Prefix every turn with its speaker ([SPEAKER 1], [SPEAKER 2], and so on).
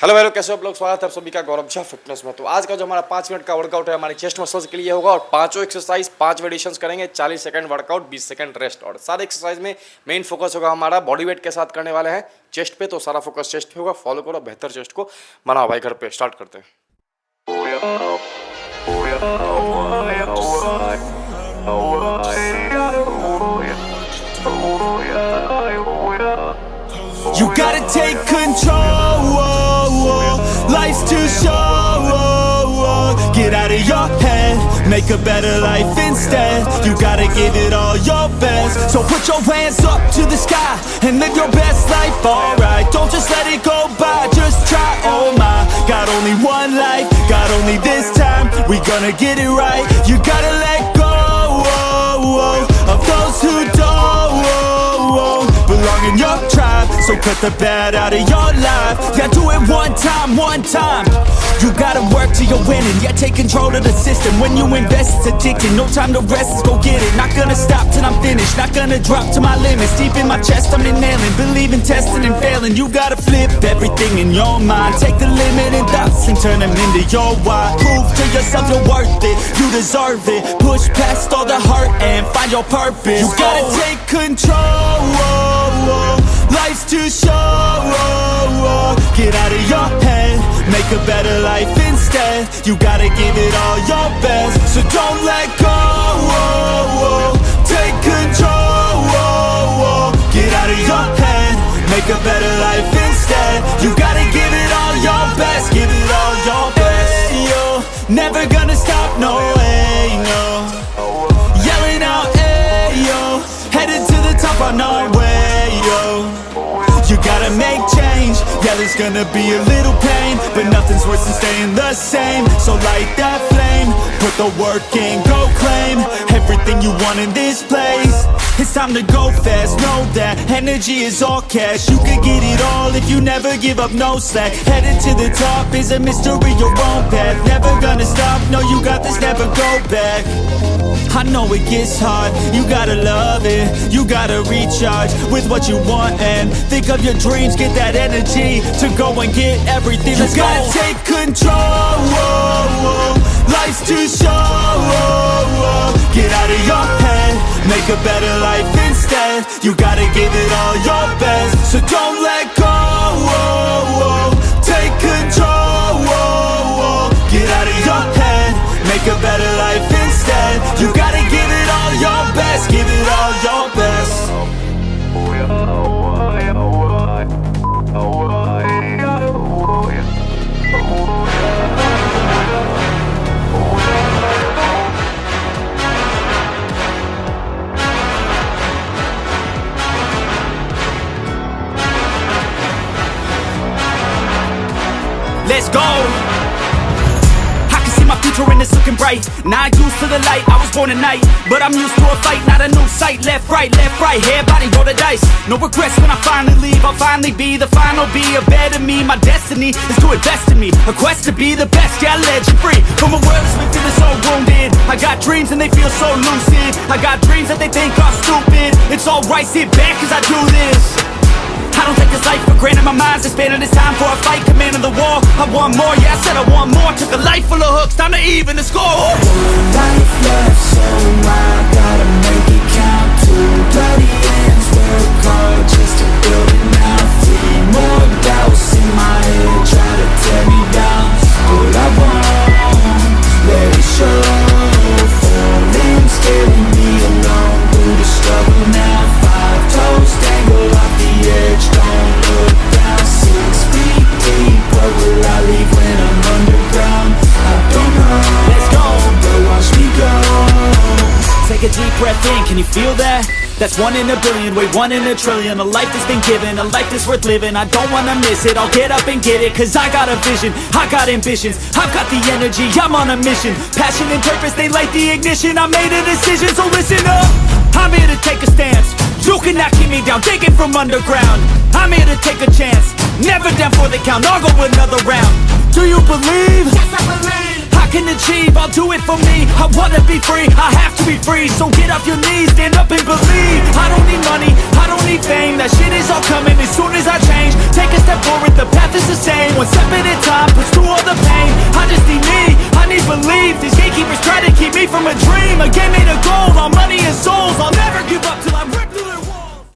[SPEAKER 1] Hello hello, कैसे हो आप लोग। स्वागत है आप सभी का गौरव झा फिटनेस में। तो आज का जो हमारा 5 मिनट का वर्कआउट है हमारे चेस्ट मसल्स के लिए होगा और पांचों एक्सरसाइज 5 वेरिएशंस करेंगे। 40 सेकंड वर्कआउट, 20 सेकंड रेस्ट। और सारे एक्सरसाइज में मेन फोकस होगा हमारा बॉडी वेट के साथ करने वाले हैं चेस्ट पे, तो सारा फोकस चेस्ट पे होगा। फॉलो करो, बेहतर चेस्ट को बनाओ भाई घर पे। स्टार्ट करते हैं।
[SPEAKER 2] You gotta take control, life's too short. Get out of your head, make a better life instead. You gotta give it all your best. So put your hands up to the sky and live your best life, alright. Don't just let it go by, just try, oh my. Got only one life, got only this time. We gonna get it right. You gotta let go of those who don't belong in your tribe. So cut the bad out of your life. Yeah, do it one time, one time. You gotta work till you're winning. Yeah, take control of the system. When you invest, it's addicting. No time to rest, let's go get it. Not gonna stop till I'm finished. Not gonna drop to my limits. Deep in my chest, I'm inhaling. Believe in testing and failing. You gotta flip everything in your mind. Take the limiting thoughts and turn them into your why. Prove to yourself you're worth it. You deserve it. Push past all the hurt and find your purpose. You gotta take control. Life's too short. Get out of your head, make a better life instead. You gotta give it all your best. So don't let go. Take control. Get out of your head, make a better life instead. You gotta give it all your best. Give it all your best. You're never gonna stop, no way, no. Yelling out, hey yo, headed to the top on our way, yo. You gotta make change, yeah there's gonna be a little pain, but nothing's worse than staying the same. So light that flame, put the work in, go claim everything you want in this place. It's time to go fast, know that energy is all cash. You could get it all if you never give up, no slack. Headed to the top is a mystery, your own path. Never gonna stop, no you got this, never go back. I know it gets hard, you gotta love it. You gotta recharge with what you want and think of your dreams. Get that energy to go and get everything. Let's go. You gotta take control. Life's too short. Get out of your head, make a better life instead. You gotta give it all your best. So don't let go. Take control. Get out of your head, make a better life instead. You gotta give it all your best. Give it all your best. Let's go. I can see my future and it's looking bright. Not used to the light, I was born at night, but I'm used to a fight, not a new sight. Left, right, head, body, roll the dice. No regrets when I finally leave. I'll finally be the final, be a better me. My destiny is to invest in me, a quest to be the best. Yeah, I let you free from a world that's been feeling so wounded. I got dreams and they feel so lucid. I got dreams that they think are stupid. It's alright, sit back cause I do this. I don't take this life for granted, my mind's expanding. It's time for a fight, commanding the war. I want more, yeah I said I want more. Took a life full of hooks, time to even the score.
[SPEAKER 3] One life left, so I gotta make it count. Two bloody ends, work hard just to build it now. Three more doubts in my head, try to tear me down, but I won't let it show. Falling, scaring me alone through the struggle now. 5 toes dangle off the edge, don't look down. 6 feet deep, what will I leave when I'm underground? I don't know.
[SPEAKER 2] Let's go.
[SPEAKER 3] But watch me go.
[SPEAKER 2] Take a deep breath in, can you feel that? That's 1 in a billion, wait 1 in a trillion. A life that's been given, a life that's worth living. I don't wanna miss it, I'll get up and get it. Cause I got a vision, I got ambitions, I've got the energy, I'm on a mission. Passion and purpose, they light the ignition. I made a decision, so listen up. I'm here to take a stance. You cannot keep me down, taken from underground. I'm here to take a chance, never down for the count. I'll go another round. Do you believe?
[SPEAKER 3] Yes, I believe.
[SPEAKER 2] I I can achieve, I'll do it for me. I wanna be free, I have to be free. So get off your knees, stand up and believe. I don't need money, I don't need fame. That shit is all coming as soon as I change. Take a step forward, the path is the same. One step